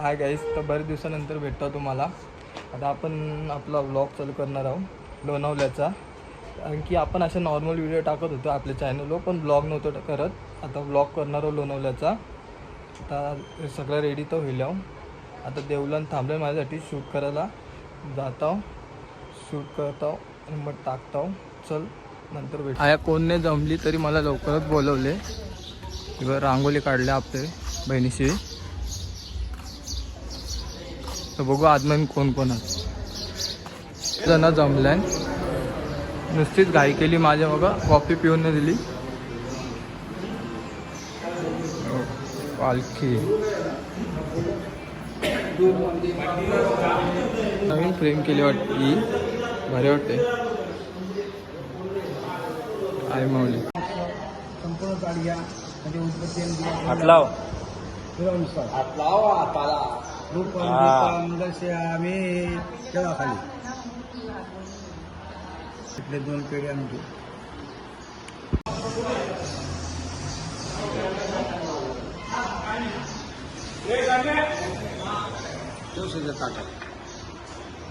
Hi guys, तर बरेच दिवसानंतर भेटतो तुम्हाला. आता आपण आपला व्लॉग चालू करणार आहोत लोणावल्याचा. कारण की आपण असे नॉर्मल व्हिडिओ टाकत होतो आपल्या चॅनलवर, पण ब्लॉग नव्हतं करत. आता व्लॉग करणार आहोत लोणावल्याचा. आता सगळं रेडी तर होईल आहो. आता देवलन थांबलं माझ्यासाठी, शूट करायला जातो, शूट करतो आणि मग टाकतो. चल नंतर भेट. आया कोण जमली तरी मला लवकरच बोलवले. किंवा रांगोळी काढल्या आपले बहिणीशी. तर बघू आदमन कोण कोण आहेत. जण जमलाय. नुसतीच घाई केली माझ्या बघा, कॉफी पिऊन नाही दिली. पालखी नवीन फ्रेम केली वाटते, भारी वाटते. आई माऊली संपूर्ण गाड्या म्हणजे उत्पत्ती हातलाव हाताला रूप म्हणजे आम्ही तेव्हा खाली तिथले 2 पेढे आणतो.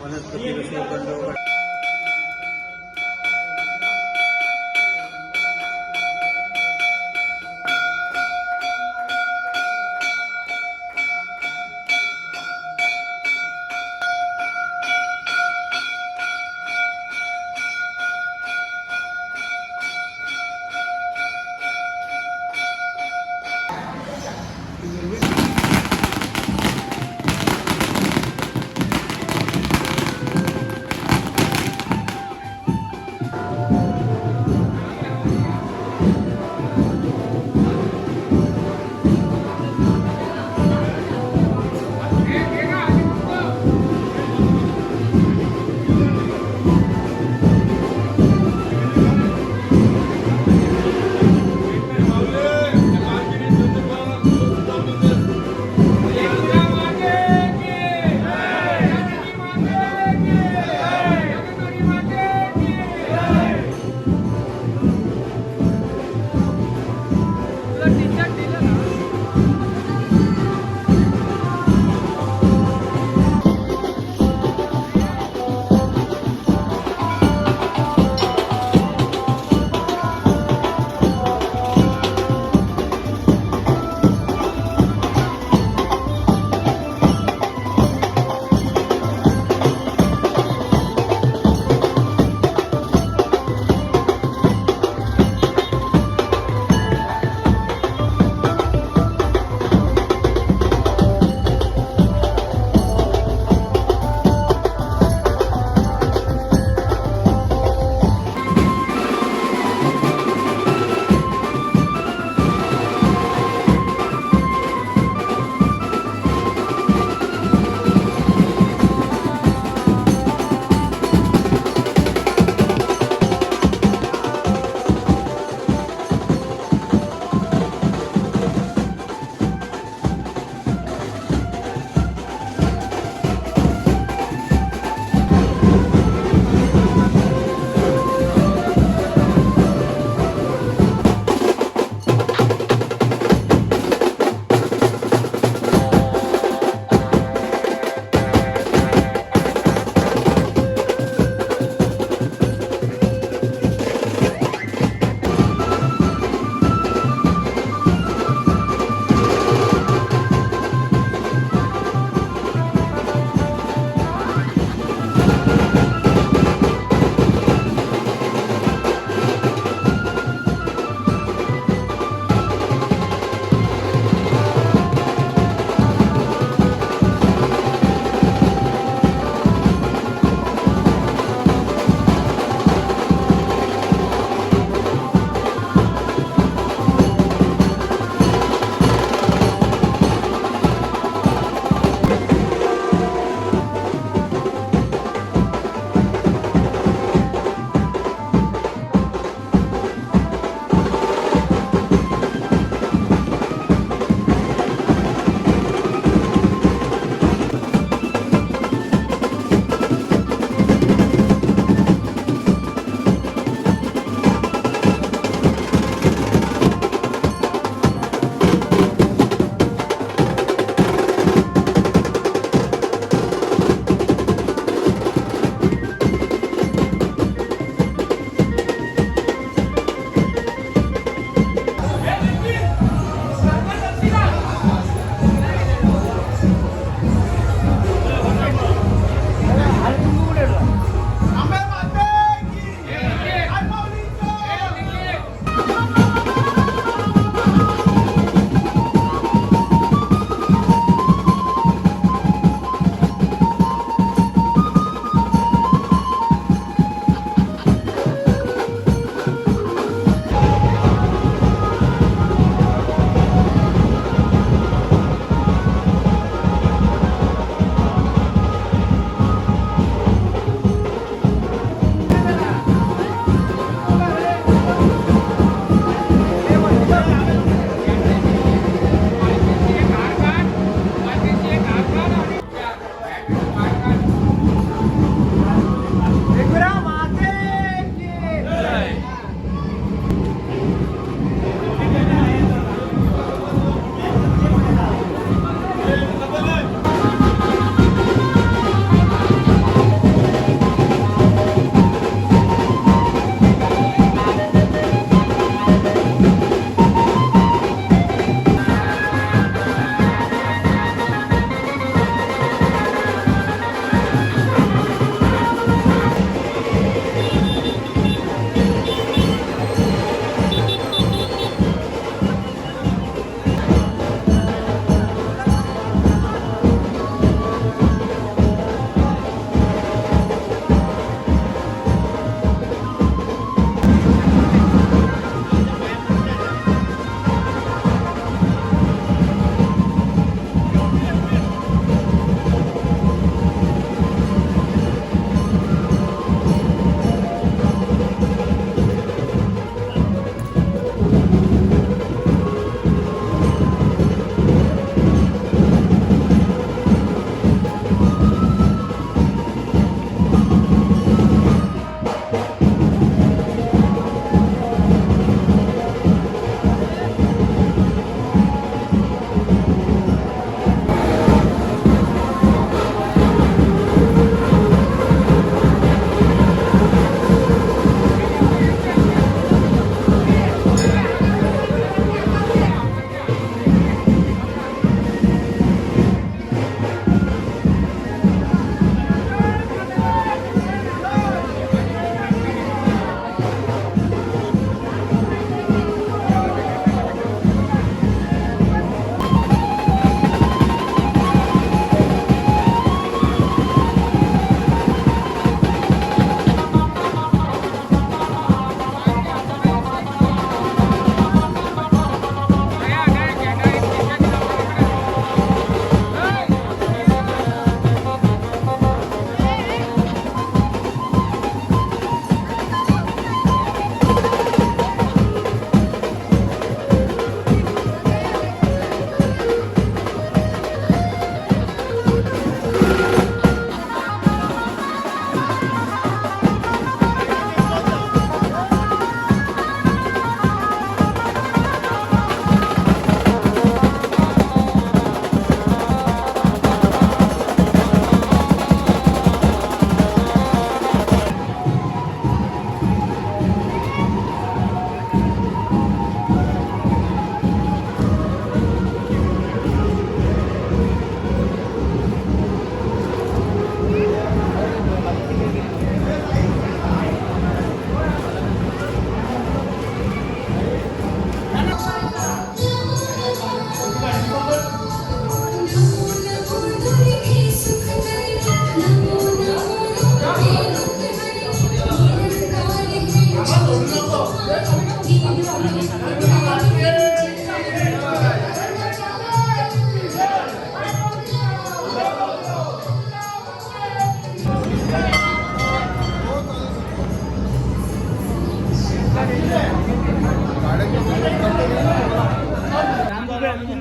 वनस्पती रसोगंध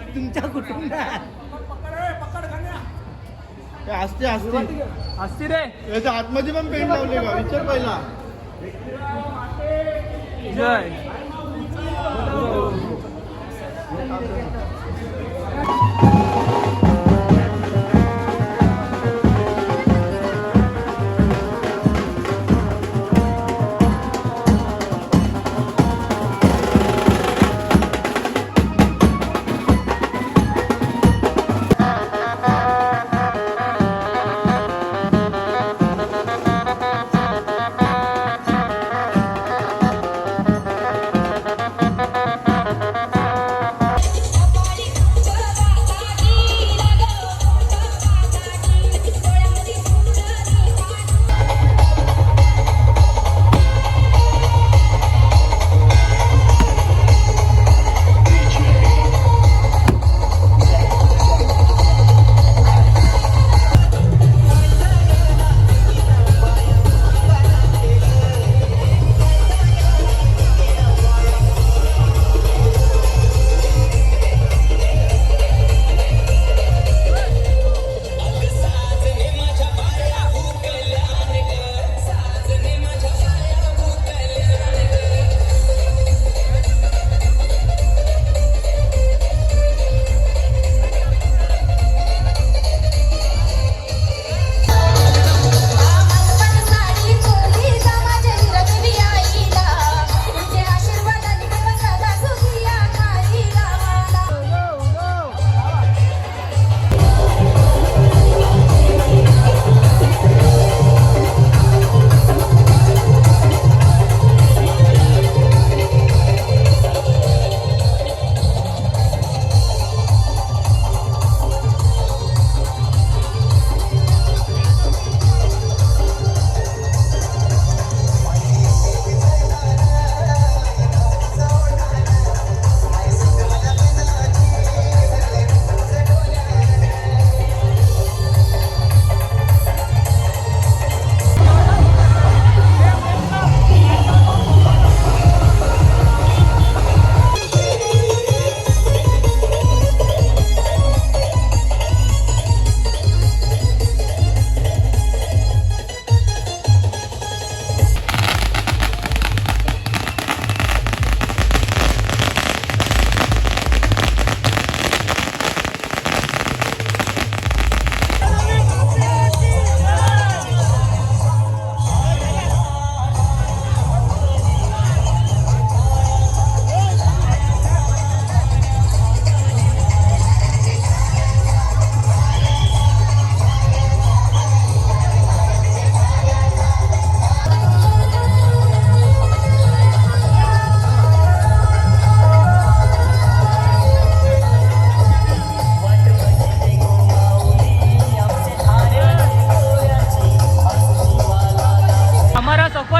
तुमच्या कुटुंबात असते असते असती रे याच्या आतमध्ये पण पेंट लावले का विचार पहिला जय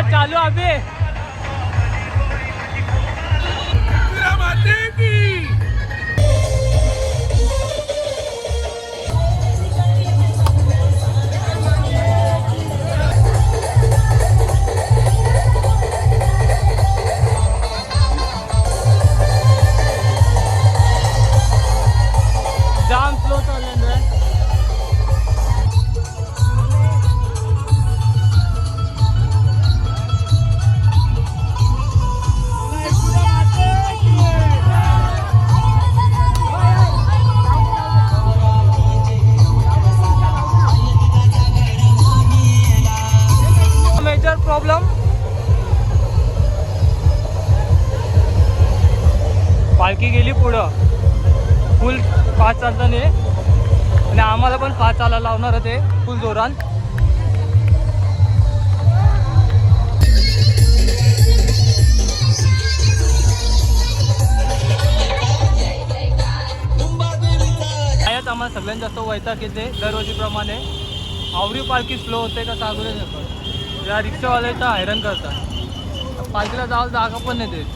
चालू अभी जाम स्लो चालू आहे मेजर प्रॉब्लेम पालखी गेली पुढं फुल फास्ट चालताना आणि आम्हाला पण फास्ट चालायला लावणार होते फुल जोरात आयात आम्हाला सगळ्यात जास्त वैताग येते दरवर्षीप्रमाणे आवरी पालखी स्लो होते का सांगू नाही शकत या रिक्षावाल्याचा हैराण करतात पालखीला जायला जागा पण नाही देत,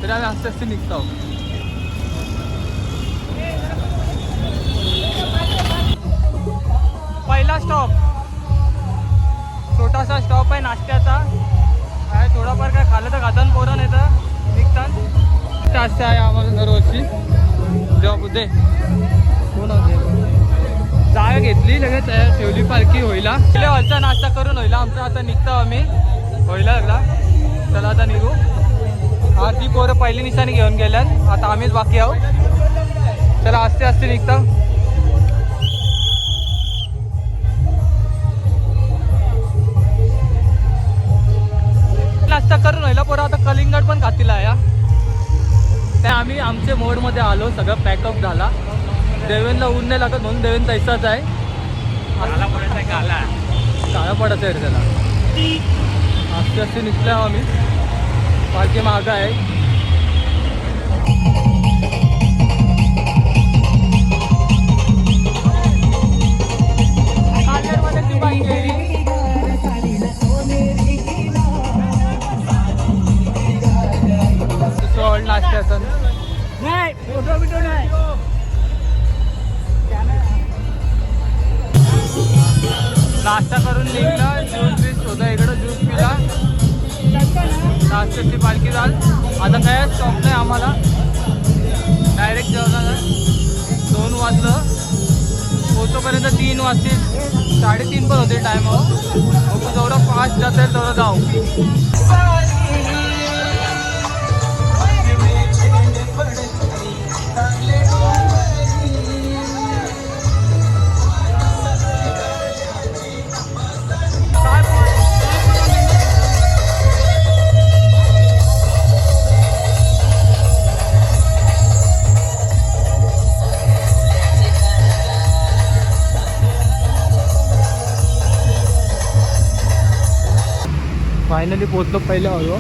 तरी आम्ही आस्ते आस्ते निघतो. पहिला स्टॉप छोटासा स्टॉप आहे नाश्त्याचा. काय थोडाफार काय खाल्लं तर खातात पोरं, नाही तर निघतात. नाश्ता आहे आम्हाला दरवर्षी जेव्हा बुद्धे कोण होते जागा घेतली, लगेच तयार ठेवली पालखी होईला. पहिले हॉलचा नाश्ता करून होईला आमचा. आता निघतो आम्ही होईला लागला. चला आता निघू. ती पोरं पहिली निशाणी घेऊन गेल्यात, आता आम्हीच बाकी आहोत. चला आस्ते आस्ते निघतो. नाश्ता करून होईला पोरं आता कलिंगड पण खातील आहे. त्या आम्ही आमच्या मोडमध्ये आलो, सगळं पॅकअप झाला. देवेंद्रला ऊन नाही लागत म्हणून देवेंद्र तैसाच आहे. काळा पडायचा आहे रे त्याला. आस्ते आस्ते निघलो आम्ही. पालखी मागं आहे. नाश्त्याचा नाही फोटो बिटो नाही. नाश्ता करून निघला. ज्यूस बीस होता इकडं, ज्यूस पिला. नाश्त्याची पालखी झाल. आता काय स्टॉप नाही आम्हाला, डायरेक्ट जेवणाला 2 वाजलं. पोहोचोपर्यंत 3 वाजतील, 3:30 पण होते टायमावर. मग जेवढं फास्ट जाता येईल तेवढं जाऊ. फायनली पोचलो पहिल्या हॉलवर.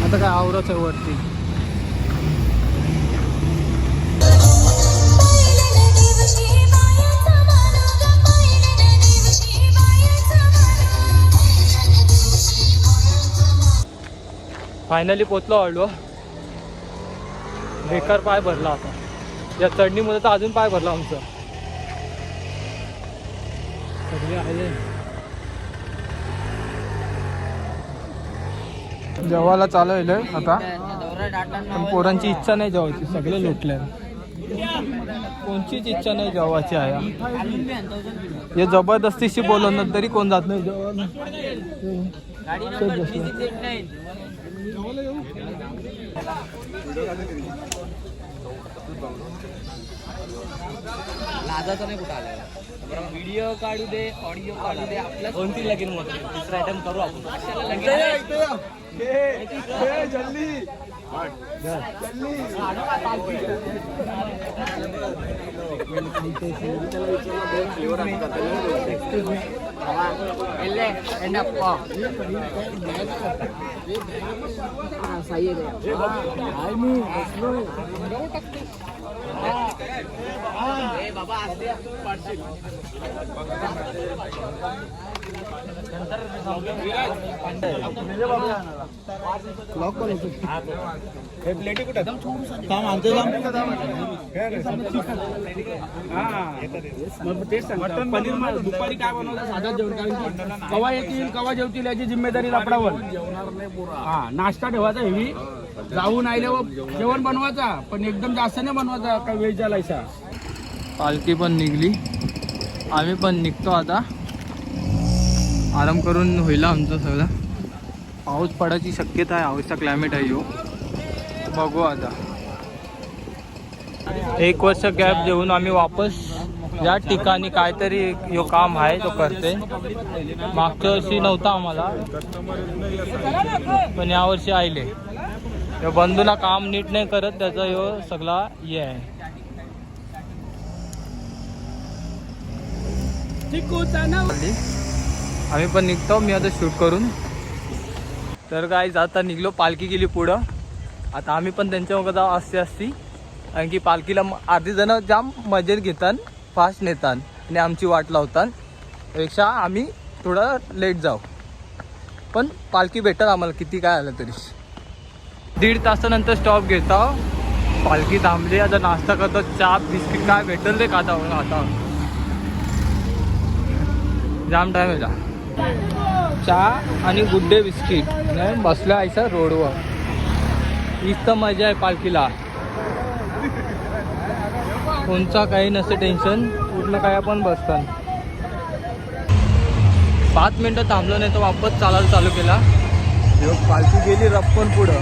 आता काय आवरच आहे वरती. फायनली पोचलो हॉलवर. बेकार पाय भरला आता या चढणीमध्ये, तर अजून पाय भरला आमचं. सगळे आले. जेवायला चालू आहे आता, पण पोरांची इच्छा नाही जेवायची, सगळे लुटले. कोणचीच इच्छा नाही जेवायची आहे. हे जबरदस्तीशी बोलवणार तरी कोण जात नाही जेवायला. लाजाचं नाही कुठं आलं. व्हिडिओ काढू दे, ऑडिओ काढू दे, आपल्या कोणती लगीन मध्ये दुसरा आयटम करू आपण. बाबा प्लेटी कुठे काम आणतो दुपारी काय बनवलं साधा जेवण, कारण कवा येतील कवा जेवतील याची जिम्मेदारी लपडावर. हा नाश्ता ठेवायचा हेवी, जाऊन आल्यावर जेवण बनवायचा, पण एकदम जास्त नाही बनवायचा, काय वेळ चालायचा. पालखी पण निघली, आम्ही पण निघतो आता. आराम करून होईल आमचं सगळं. पाऊस पडायची शक्यता आहे, आवश्यक क्लायमेट आहे यो. बघू आता. 1 वर्ष गॅप देऊन आम्ही वापस या ठिकाणी काहीतरी यो काम आहे तो करते. मागच्या वर्षी नव्हता आम्हाला, पण यावर्षी आले. यो बंधूला काम नीट नाही करत, त्याचा यो सगळा हे आहे. आम्ही पण निघतो, मी आता शूट करून. तर काय जाता निघलो, पालखी गेली पुढं. आता आम्ही पण त्यांच्या मग जाऊ असती, कारण की पालखीला अर्धी जण जाम मजेत घेतात, फास्ट नेतात आणि आमची वाट लावतात. त्यापेक्षा आम्ही थोडं लेट जाऊ. पण पालखी भेटेल आम्हाला किती काय आलं तरी. 1.5 तासानंतर स्टॉप घेता. पालखी थांबली. आता नाश्ता करतो. चहा बिस्किट काय भेटेल ते खाता आता. जाम टाइम आहे. चहा आणि गुड डे बिस्किट बसल्या आयसा रोडवर. हीच तर मजा आहे पालखीला. कोणचा काही नसतं टेन्शन. पूर्ण काय आपण बसतात. 5 मिनटं थांबलं नाही तर वापस चालायला चालू केला. पालखी गेली रप्पन पुढं.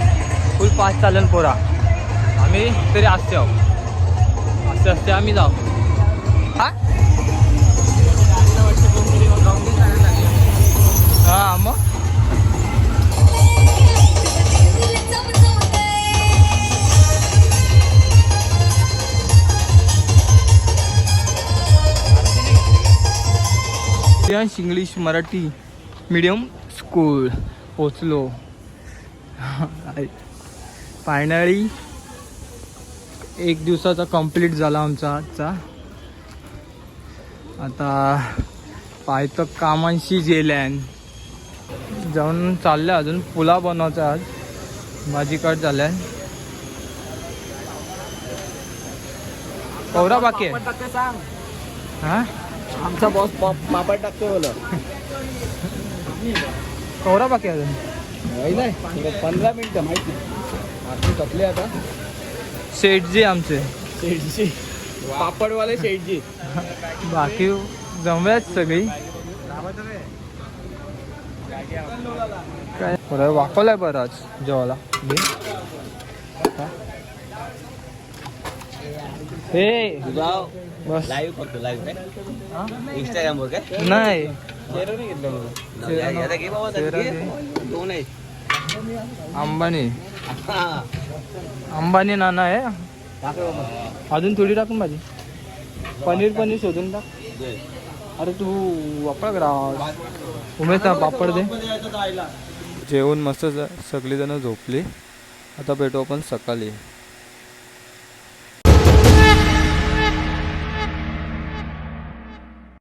फुल फास्ट चालन पोरा. आम्ही तरी असते आहो. असते आम्ही जाऊ. हा हा मग इंग्लिश मराठी मीडियम स्कूल पोचलो. फायनली 1 दिवसाचा कंप्लीट झाला आमचा आजचा. आता पाय तर कामांशी गेल्यान. जाऊन चाललं अजून पुलाव बनवायचा. आज भाजी कट झाल्या. कवरा बाकी आहे. हा आमचा बॉस पापड टाकतो बोला. कवरा बाकी आहे अजून. 15 मिनिटं माहिती आरती कपले आता. शेठजी आमचे. शेटजी पापडवाले शेटजी. बाकी जमव्याच सगळी. काय बरं वाकवलाय बरं आज जेवायला. हे बस लाईव्ह करतो लाईव्ह इंस्टाग्राम वर काय नाही. दोन आहेत. अंबानी अंबानी नाना आहे. अजून थोडी टाकून भाजी. पनीर शोधून टाक. अरे तू वापरा करा. उमेश पापड दे. जेवण मस्त सगळीजण झोपली. आता भेटू आपण सकाळी.